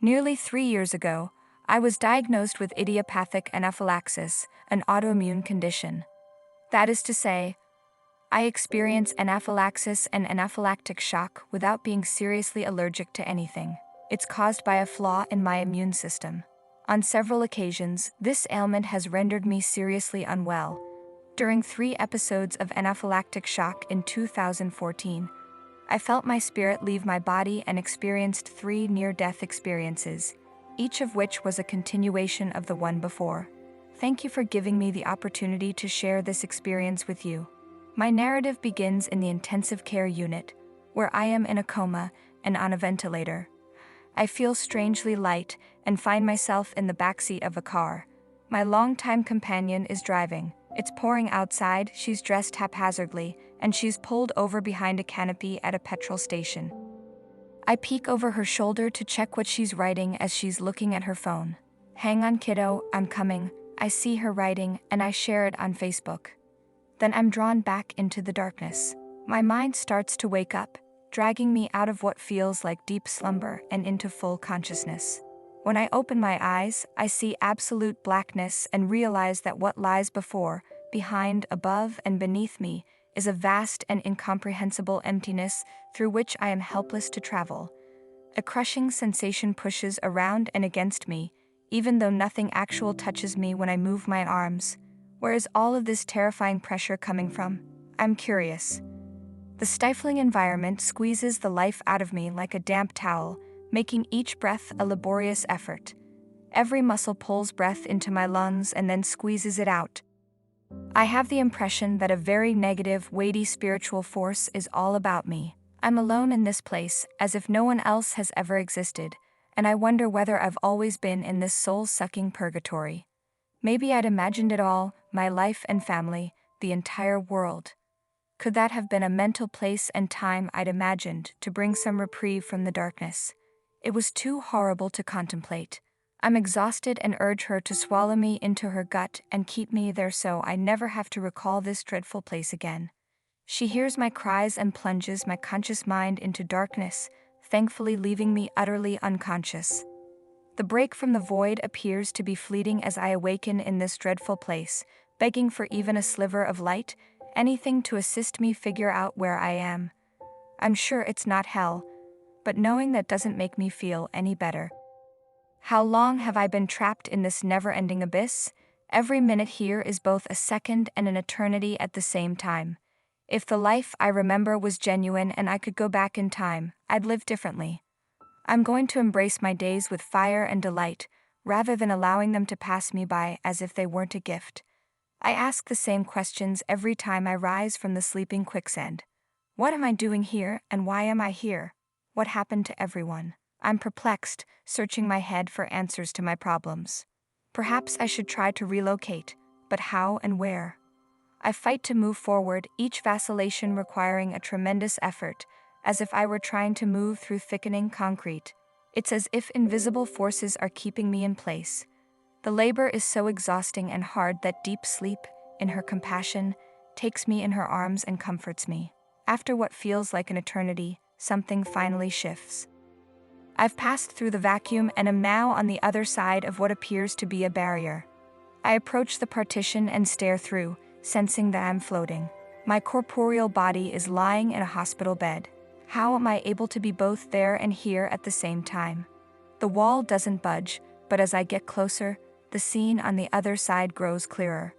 Nearly 3 years ago, I was diagnosed with idiopathic anaphylaxis, an autoimmune condition. That is to say, I experience anaphylaxis and anaphylactic shock without being seriously allergic to anything. It's caused by a flaw in my immune system. On several occasions, this ailment has rendered me seriously unwell. During 3 episodes of anaphylactic shock in 2014, I felt my spirit leave my body and experienced 3 near-death experiences, each of which was a continuation of the one before. Thank you for giving me the opportunity to share this experience with you. My narrative begins in the intensive care unit, where I am in a coma and on a ventilator. I feel strangely light and find myself in the backseat of a car. My longtime companion is driving. It's pouring outside, she's dressed haphazardly, and she's pulled over behind a canopy at a petrol station. I peek over her shoulder to check what she's writing as she's looking at her phone. "Hang on, kiddo, I'm coming." I see her writing, and I share it on Facebook. Then I'm drawn back into the darkness. My mind starts to wake up, dragging me out of what feels like deep slumber and into full consciousness. When I open my eyes, I see absolute blackness and realize that what lies before, behind, above, and beneath me is a vast and incomprehensible emptiness through which I am helpless to travel. A crushing sensation pushes around and against me, even though nothing actual touches me when I move my arms. Where is all of this terrifying pressure coming from? I'm curious. The stifling environment squeezes the life out of me like a damp towel, making each breath a laborious effort. Every muscle pulls breath into my lungs and then squeezes it out. I have the impression that a very negative, weighty spiritual force is all about me. I'm alone in this place, as if no one else has ever existed, and I wonder whether I've always been in this soul-sucking purgatory. Maybe I'd imagined it all, my life and family, the entire world. Could that have been a mental place and time I'd imagined to bring some reprieve from the darkness? It was too horrible to contemplate. I'm exhausted and urge her to swallow me into her gut and keep me there so I never have to recall this dreadful place again. She hears my cries and plunges my conscious mind into darkness, thankfully leaving me utterly unconscious. The break from the void appears to be fleeting as I awaken in this dreadful place, begging for even a sliver of light, anything to assist me figure out where I am. I'm sure it's not hell, but knowing that doesn't make me feel any better. How long have I been trapped in this never-ending abyss? Every minute here is both a second and an eternity at the same time. If the life I remember was genuine and I could go back in time, I'd live differently. I'm going to embrace my days with fire and delight, rather than allowing them to pass me by as if they weren't a gift. I ask the same questions every time I rise from the sleeping quicksand. What am I doing here, and why am I here? What happened to everyone? I'm perplexed, searching my head for answers to my problems. Perhaps I should try to relocate, but how and where? I fight to move forward, each vacillation requiring a tremendous effort, as if I were trying to move through thickening concrete. It's as if invisible forces are keeping me in place. The labor is so exhausting and hard that deep sleep, in her compassion, takes me in her arms and comforts me. After what feels like an eternity, something finally shifts. I've passed through the vacuum and am now on the other side of what appears to be a barrier. I approach the partition and stare through, sensing that I'm floating. My corporeal body is lying in a hospital bed. How am I able to be both there and here at the same time? The wall doesn't budge, but as I get closer, the scene on the other side grows clearer.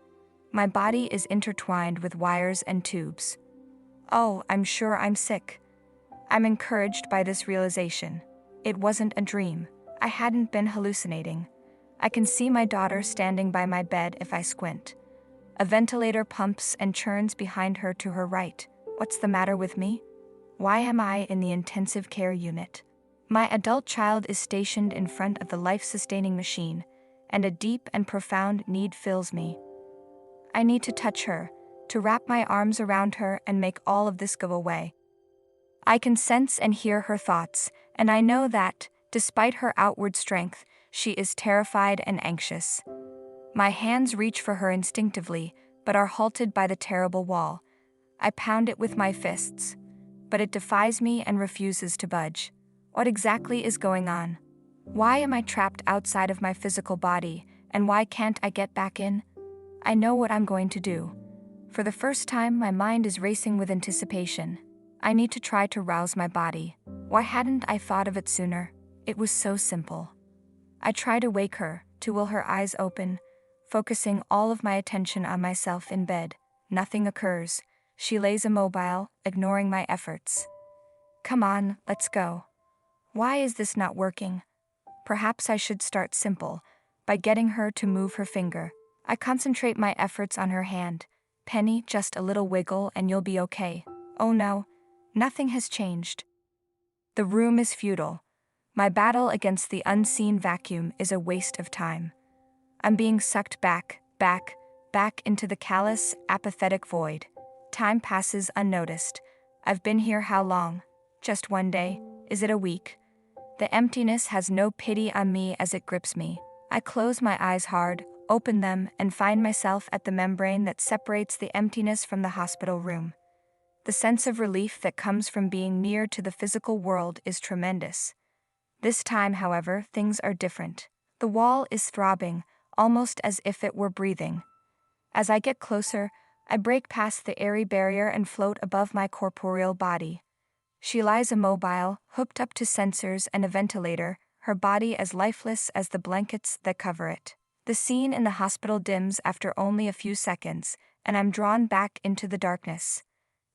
My body is intertwined with wires and tubes. Oh, I'm sure I'm sick. I'm encouraged by this realization. It wasn't a dream. I hadn't been hallucinating. I can see my daughter standing by my bed if I squint. A ventilator pumps and churns behind her to her right. What's the matter with me? Why am I in the intensive care unit? My adult child is stationed in front of the life-sustaining machine, and a deep and profound need fills me. I need to touch her, to wrap my arms around her and make all of this go away. I can sense and hear her thoughts, and I know that, despite her outward strength, she is terrified and anxious. My hands reach for her instinctively, but are halted by the terrible wall. I pound it with my fists, but it defies me and refuses to budge. What exactly is going on? Why am I trapped outside of my physical body, and why can't I get back in? I know what I'm going to do. For the first time, my mind is racing with anticipation. I need to try to rouse my body. Why hadn't I thought of it sooner? It was so simple. I try to wake her, to will her eyes open, focusing all of my attention on myself in bed. Nothing occurs. She lays immobile, ignoring my efforts. Come on, let's go. Why is this not working? Perhaps I should start simple, by getting her to move her finger. I concentrate my efforts on her hand. Penny, just a little wiggle and you'll be okay. Oh no, nothing has changed. The room is futile. My battle against the unseen vacuum is a waste of time. I'm being sucked back into the callous, apathetic void. Time passes unnoticed. I've been here how long? Just one day? Is it a week? The emptiness has no pity on me as it grips me. I close my eyes hard, open them, and find myself at the membrane that separates the emptiness from the hospital room. The sense of relief that comes from being near to the physical world is tremendous. This time, however, things are different. The wall is throbbing, almost as if it were breathing. As I get closer, I break past the airy barrier and float above my corporeal body. She lies immobile, hooked up to sensors and a ventilator, her body as lifeless as the blankets that cover it. The scene in the hospital dims after only a few seconds, and I'm drawn back into the darkness.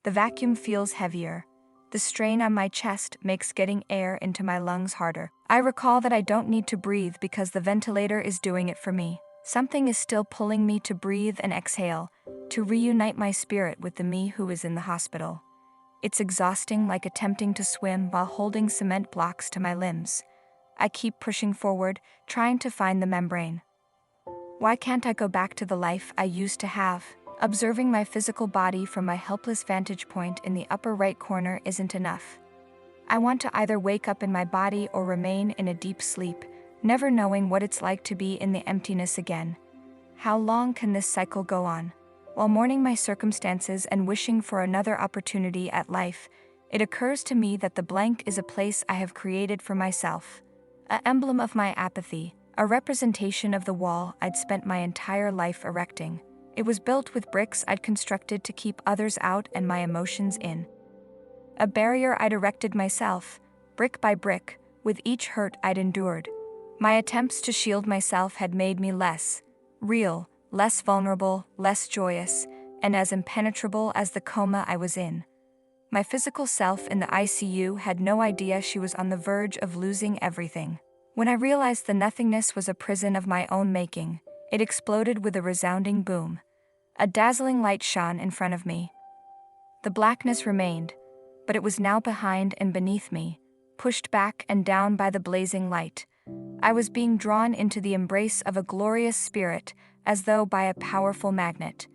The vacuum feels heavier. The strain on my chest makes getting air into my lungs harder. I recall that I don't need to breathe because the ventilator is doing it for me. Something is still pulling me to breathe and exhale, to reunite my spirit with the me who is in the hospital. It's exhausting, like attempting to swim while holding cement blocks to my limbs. I keep pushing forward, trying to find the membrane. Why can't I go back to the life I used to have? Observing my physical body from my helpless vantage point in the upper right corner isn't enough. I want to either wake up in my body or remain in a deep sleep, never knowing what it's like to be in the emptiness again. How long can this cycle go on? While mourning my circumstances and wishing for another opportunity at life, it occurs to me that the blank is a place I have created for myself. An emblem of my apathy, a representation of the wall I'd spent my entire life erecting. It was built with bricks I'd constructed to keep others out and my emotions in. A barrier I'd erected myself, brick by brick, with each hurt I'd endured. My attempts to shield myself had made me less real, less vulnerable, less joyous, and as impenetrable as the coma I was in. My physical self in the ICU had no idea she was on the verge of losing everything. When I realized the nothingness was a prison of my own making, it exploded with a resounding boom. A dazzling light shone in front of me. The blackness remained, but it was now behind and beneath me, pushed back and down by the blazing light. I was being drawn into the embrace of a glorious spirit, as though by a powerful magnet.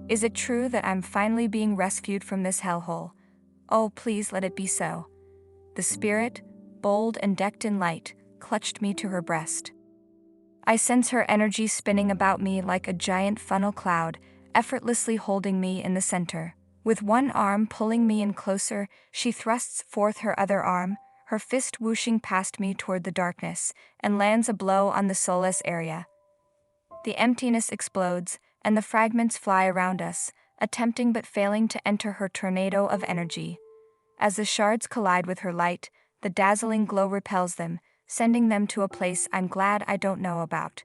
Is it true that I'm finally being rescued from this hellhole? Oh, please let it be so. The spirit, bold and decked in light, clutched me to her breast. I sense her energy spinning about me like a giant funnel cloud, effortlessly holding me in the center. With one arm pulling me in closer, she thrusts forth her other arm, her fist whooshing past me toward the darkness, and lands a blow on the soulless area. The emptiness explodes, and the fragments fly around us, attempting but failing to enter her tornado of energy. As the shards collide with her light, the dazzling glow repels them, sending them to a place I'm glad I don't know about.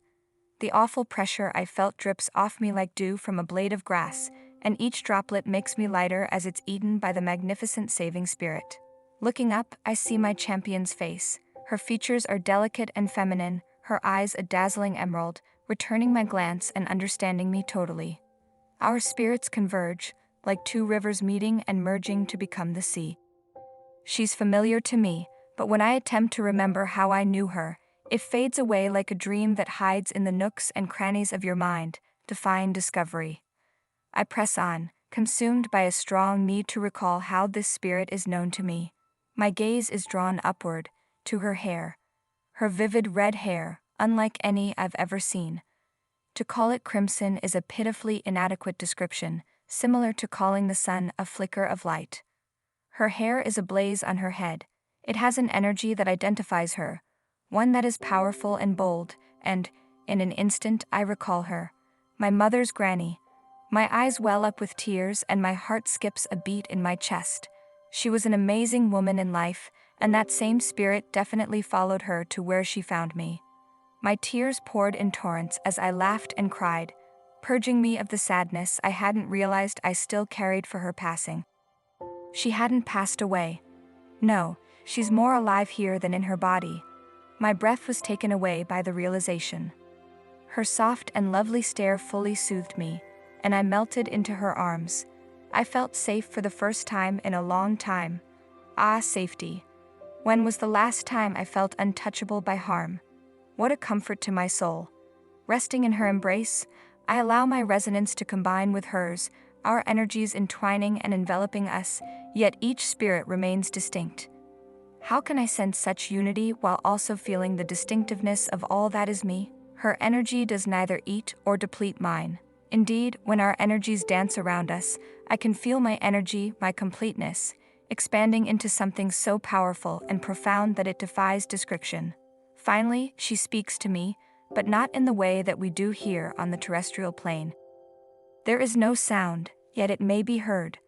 The awful pressure I felt drips off me like dew from a blade of grass, and each droplet makes me lighter as it's eaten by the magnificent saving spirit. Looking up, I see my champion's face. Her features are delicate and feminine, her eyes a dazzling emerald, returning my glance and understanding me totally. Our spirits converge, like two rivers meeting and merging to become the sea. She's familiar to me, but when I attempt to remember how I knew her, it fades away like a dream that hides in the nooks and crannies of your mind, defying discovery. I press on, consumed by a strong need to recall how this spirit is known to me. My gaze is drawn upward, to her hair. Her vivid red hair, unlike any I've ever seen. To call it crimson is a pitifully inadequate description, similar to calling the sun a flicker of light. Her hair is ablaze on her head. It has an energy that identifies her, one that is powerful and bold, and, in an instant, I recall her. My mother's granny. My eyes well up with tears and my heart skips a beat in my chest. She was an amazing woman in life, and that same spirit definitely followed her to where she found me. My tears poured in torrents as I laughed and cried, purging me of the sadness I hadn't realized I still carried for her passing. She hadn't passed away. No, she's more alive here than in her body. My breath was taken away by the realization. Her soft and lovely stare fully soothed me, and I melted into her arms. I felt safe for the first time in a long time. Ah, safety. When was the last time I felt untouchable by harm? What a comfort to my soul. Resting in her embrace, I allow my resonance to combine with hers, our energies entwining and enveloping us, yet each spirit remains distinct. How can I sense such unity while also feeling the distinctiveness of all that is me? Her energy does neither eat or deplete mine. Indeed, when our energies dance around us, I can feel my energy, my completeness, expanding into something so powerful and profound that it defies description. Finally, she speaks to me, but not in the way that we do here on the terrestrial plane. There is no sound, yet it may be heard.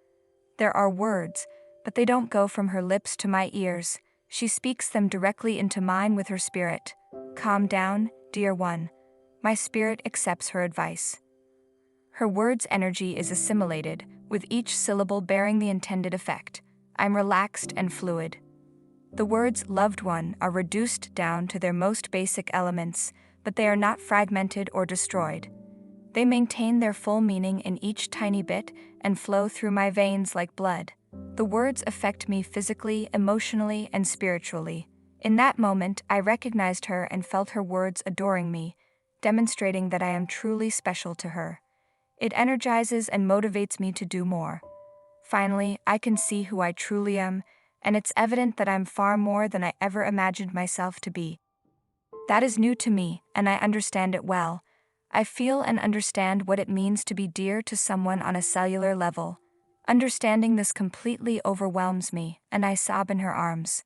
There are words, but they don't go from her lips to my ears. She speaks them directly into mine with her spirit. Calm down, dear one. My spirit accepts her advice. Her words' energy is assimilated, with each syllable bearing the intended effect. I'm relaxed and fluid. The words loved one are reduced down to their most basic elements, but they are not fragmented or destroyed. They maintain their full meaning in each tiny bit and flow through my veins like blood. The words affect me physically, emotionally, and spiritually. In that moment, I recognized her and felt her words adoring me, demonstrating that I am truly special to her. It energizes and motivates me to do more. Finally, I can see who I truly am, and it's evident that I'm far more than I ever imagined myself to be. That is new to me, and I understand it well. I feel and understand what it means to be dear to someone on a cellular level. Understanding this completely overwhelms me, and I sob in her arms.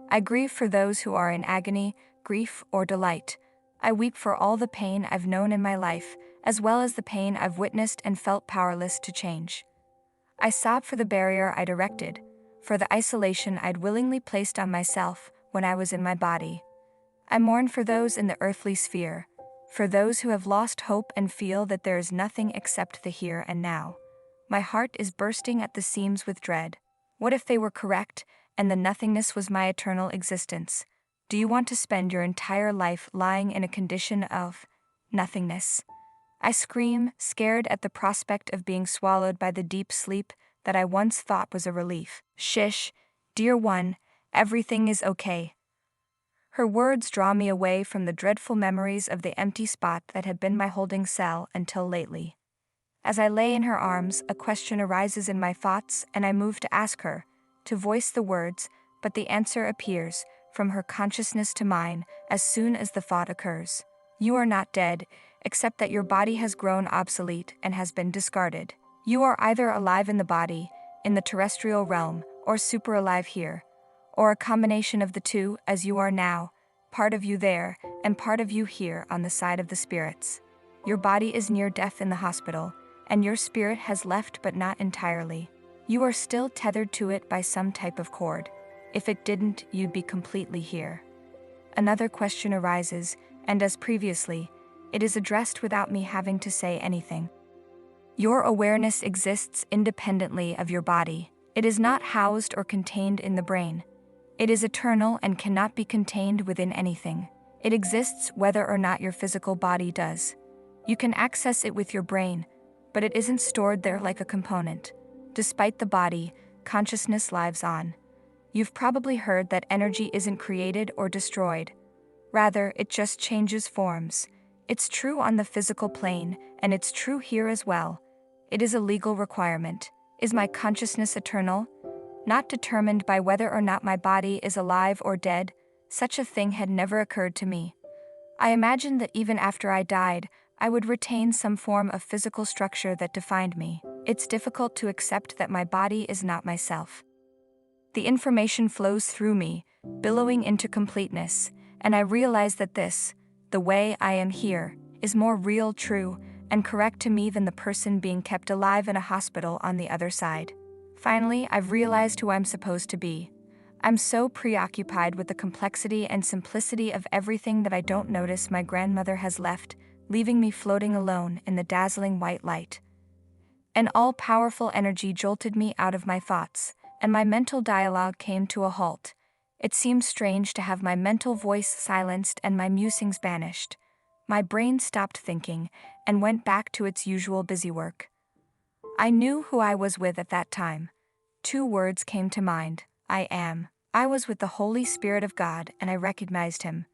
I grieve for those who are in agony, grief, or delight. I weep for all the pain I've known in my life, as well as the pain I've witnessed and felt powerless to change. I sob for the barrier I'd erected, for the isolation I'd willingly placed on myself when I was in my body. I mourn for those in the earthly sphere, for those who have lost hope and feel that there is nothing except the here and now. My heart is bursting at the seams with dread. What if they were correct, and the nothingness was my eternal existence? Do you want to spend your entire life lying in a condition of nothingness? I scream, scared at the prospect of being swallowed by the deep sleep that I once thought was a relief. Shish, dear one, everything is okay. Her words draw me away from the dreadful memories of the empty spot that had been my holding cell until lately. As I lay in her arms, a question arises in my thoughts, and I move to ask her, to voice the words, but the answer appears, from her consciousness to mine, as soon as the thought occurs. You are not dead, except that your body has grown obsolete and has been discarded. You are either alive in the body, in the terrestrial realm, or super alive here, or a combination of the two, as you are now, part of you there, and part of you here on the side of the spirits. Your body is near death in the hospital, and your spirit has left but not entirely. You are still tethered to it by some type of cord. If it didn't, you'd be completely here. Another question arises, and as previously, it is addressed without me having to say anything. Your awareness exists independently of your body. It is not housed or contained in the brain. It is eternal and cannot be contained within anything. It exists whether or not your physical body does. You can access it with your brain, but it isn't stored there like a component. Despite the body, consciousness lives on. You've probably heard that energy isn't created or destroyed. Rather, it just changes forms. It's true on the physical plane, and it's true here as well. It is a legal requirement. Is my consciousness eternal? Not determined by whether or not my body is alive or dead. Such a thing had never occurred to me. I imagined that even after I died, I would retain some form of physical structure that defined me. It's difficult to accept that my body is not myself. The information flows through me, billowing into completeness, and I realized that the way I am here, is more real, true, and correct to me than the person being kept alive in a hospital on the other side. Finally, I've realized who I'm supposed to be. I'm so preoccupied with the complexity and simplicity of everything that I don't notice my grandmother has left, leaving me floating alone in the dazzling white light. An all-powerful energy jolted me out of my thoughts, and my mental dialogue came to a halt. It seemed strange to have my mental voice silenced and my musings banished. My brain stopped thinking and went back to its usual busy work. I knew who I was with at that time. 2 words came to mind: I am. I was with the Holy Spirit of God, and I recognized him.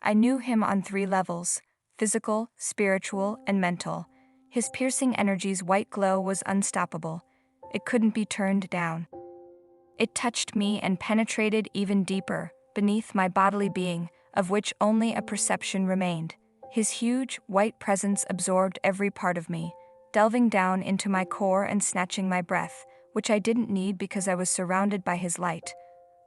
I knew him on 3 levels: physical, spiritual, and mental. His piercing energy's white glow was unstoppable. It couldn't be turned down. It touched me and penetrated even deeper, beneath my bodily being, of which only a perception remained. His huge, white presence absorbed every part of me, delving down into my core and snatching my breath, which I didn't need because I was surrounded by his light.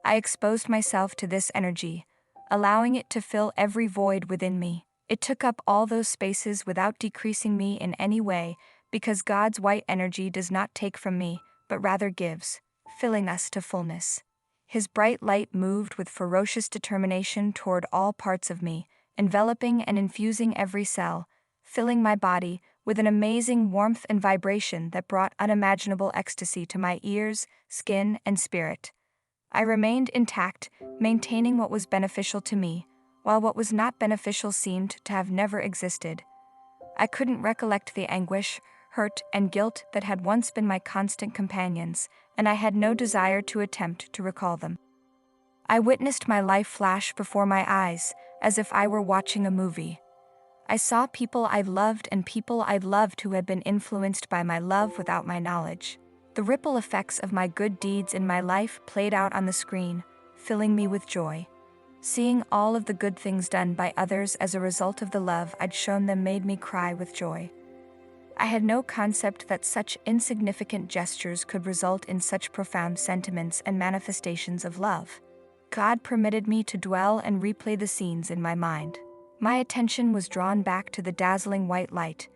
I exposed myself to this energy, allowing it to fill every void within me. It took up all those spaces without decreasing me in any way, because God's white energy does not take from me, but rather gives, filling us to fullness. His bright light moved with ferocious determination toward all parts of me, enveloping and infusing every cell, filling my body with an amazing warmth and vibration that brought unimaginable ecstasy to my ears, skin, and spirit. I remained intact, maintaining what was beneficial to me, while what was not beneficial seemed to have never existed. I couldn't recollect the anguish, hurt, and guilt that had once been my constant companions, and I had no desire to attempt to recall them. I witnessed my life flash before my eyes, as if I were watching a movie. I saw people I loved and people I'd loved who had been influenced by my love without my knowledge. The ripple effects of my good deeds in my life played out on the screen, filling me with joy. Seeing all of the good things done by others as a result of the love I'd shown them made me cry with joy. I had no concept that such insignificant gestures could result in such profound sentiments and manifestations of love. God permitted me to dwell and replay the scenes in my mind. My attention was drawn back to the dazzling white light.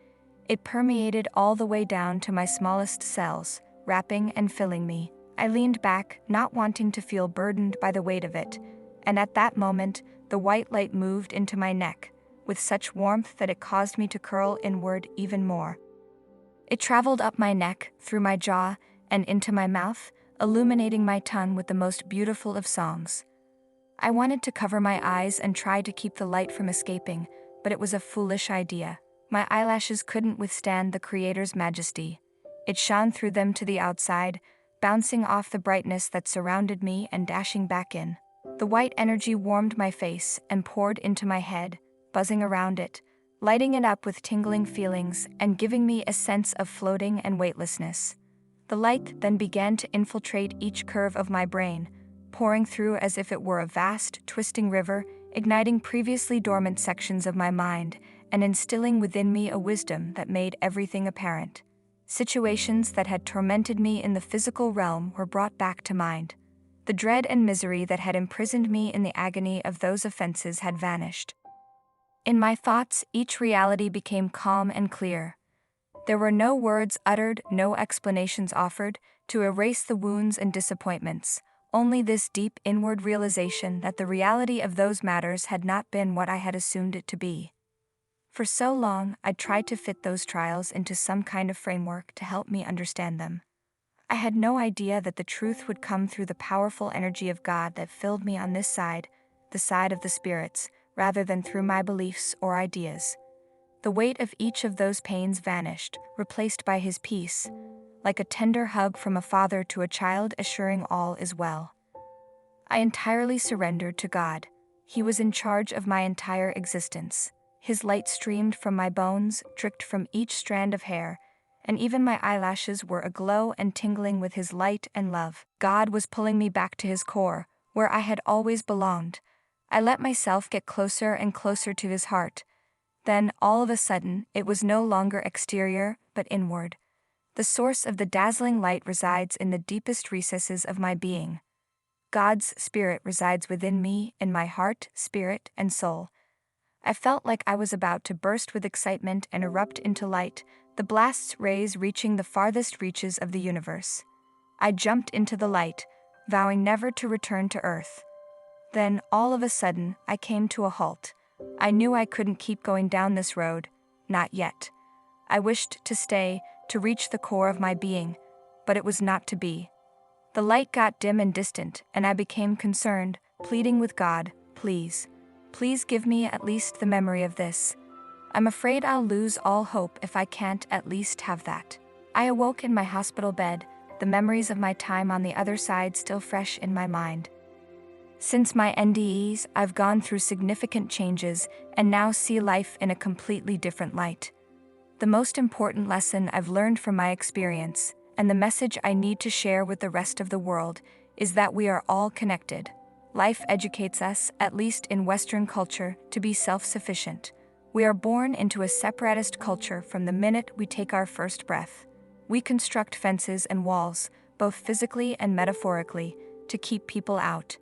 It permeated all the way down to my smallest cells, wrapping and filling me. I leaned back, not wanting to feel burdened by the weight of it, and at that moment, the white light moved into my neck, with such warmth that it caused me to curl inward even more. It traveled up my neck, through my jaw, and into my mouth, illuminating my tongue with the most beautiful of songs. I wanted to cover my eyes and try to keep the light from escaping, but it was a foolish idea. My eyelashes couldn't withstand the Creator's majesty. It shone through them to the outside, bouncing off the brightness that surrounded me and dashing back in. The white energy warmed my face and poured into my head, buzzing around it, lighting it up with tingling feelings and giving me a sense of floating and weightlessness. The light then began to infiltrate each curve of my brain, pouring through as if it were a vast, twisting river, igniting previously dormant sections of my mind and instilling within me a wisdom that made everything apparent. Situations that had tormented me in the physical realm were brought back to mind. The dread and misery that had imprisoned me in the agony of those offenses had vanished. In my thoughts, each reality became calm and clear. There were no words uttered, no explanations offered, to erase the wounds and disappointments, only this deep inward realization that the reality of those matters had not been what I had assumed it to be. For so long, I'd tried to fit those trials into some kind of framework to help me understand them. I had no idea that the truth would come through the powerful energy of God that filled me on this side, the side of the spirits, rather than through my beliefs or ideas. The weight of each of those pains vanished, replaced by his peace, like a tender hug from a father to a child assuring all is well. I entirely surrendered to God. He was in charge of my entire existence. His light streamed from my bones, tricked from each strand of hair, and even my eyelashes were aglow and tingling with his light and love. God was pulling me back to his core, where I had always belonged. I let myself get closer and closer to his heart. Then, all of a sudden, it was no longer exterior, but inward. The source of the dazzling light resides in the deepest recesses of my being. God's Spirit resides within me, in my heart, spirit, and soul. I felt like I was about to burst with excitement and erupt into light, the blast's rays reaching the farthest reaches of the universe. I jumped into the light, vowing never to return to Earth. Then, all of a sudden, I came to a halt. I knew I couldn't keep going down this road, not yet. I wished to stay, to reach the core of my being, but it was not to be. The light got dim and distant, and I became concerned, pleading with God, please give me at least the memory of this. I'm afraid I'll lose all hope if I can't at least have that. I awoke in my hospital bed, the memories of my time on the other side still fresh in my mind. Since my NDEs, I've gone through significant changes and now see life in a completely different light. The most important lesson I've learned from my experience, and the message I need to share with the rest of the world, is that we are all connected. Life educates us, at least in Western culture, to be self-sufficient. We are born into a separatist culture from the minute we take our first breath. We construct fences and walls, both physically and metaphorically, to keep people out.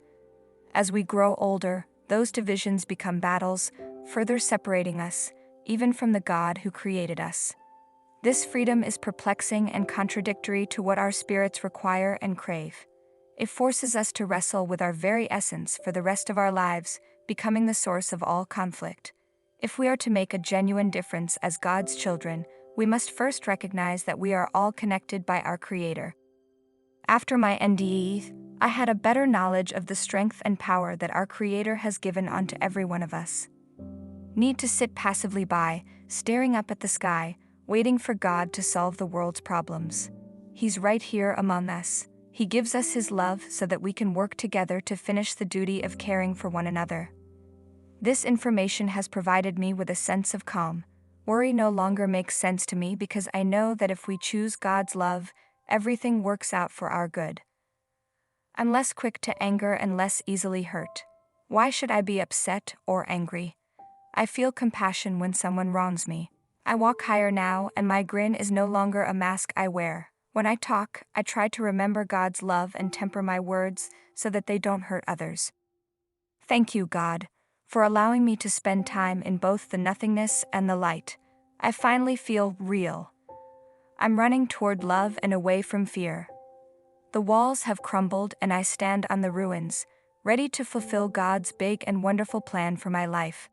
As we grow older, those divisions become battles, further separating us, even from the God who created us. This freedom is perplexing and contradictory to what our spirits require and crave. It forces us to wrestle with our very essence for the rest of our lives, becoming the source of all conflict. If we are to make a genuine difference as God's children, we must first recognize that we are all connected by our Creator. After my NDE, I had a better knowledge of the strength and power that our Creator has given unto every one of us. Need to sit passively by, staring up at the sky, waiting for God to solve the world's problems. He's right here among us. He gives us His love so that we can work together to finish the duty of caring for one another. This information has provided me with a sense of calm. Worry no longer makes sense to me because I know that if we choose God's love, everything works out for our good. I'm less quick to anger and less easily hurt. Why should I be upset or angry? I feel compassion when someone wrongs me. I walk higher now, and my grin is no longer a mask I wear. When I talk, I try to remember God's love and temper my words so that they don't hurt others. Thank you, God, for allowing me to spend time in both the nothingness and the light. I finally feel real. I'm running toward love and away from fear. The walls have crumbled and I stand on the ruins, ready to fulfill God's big and wonderful plan for my life.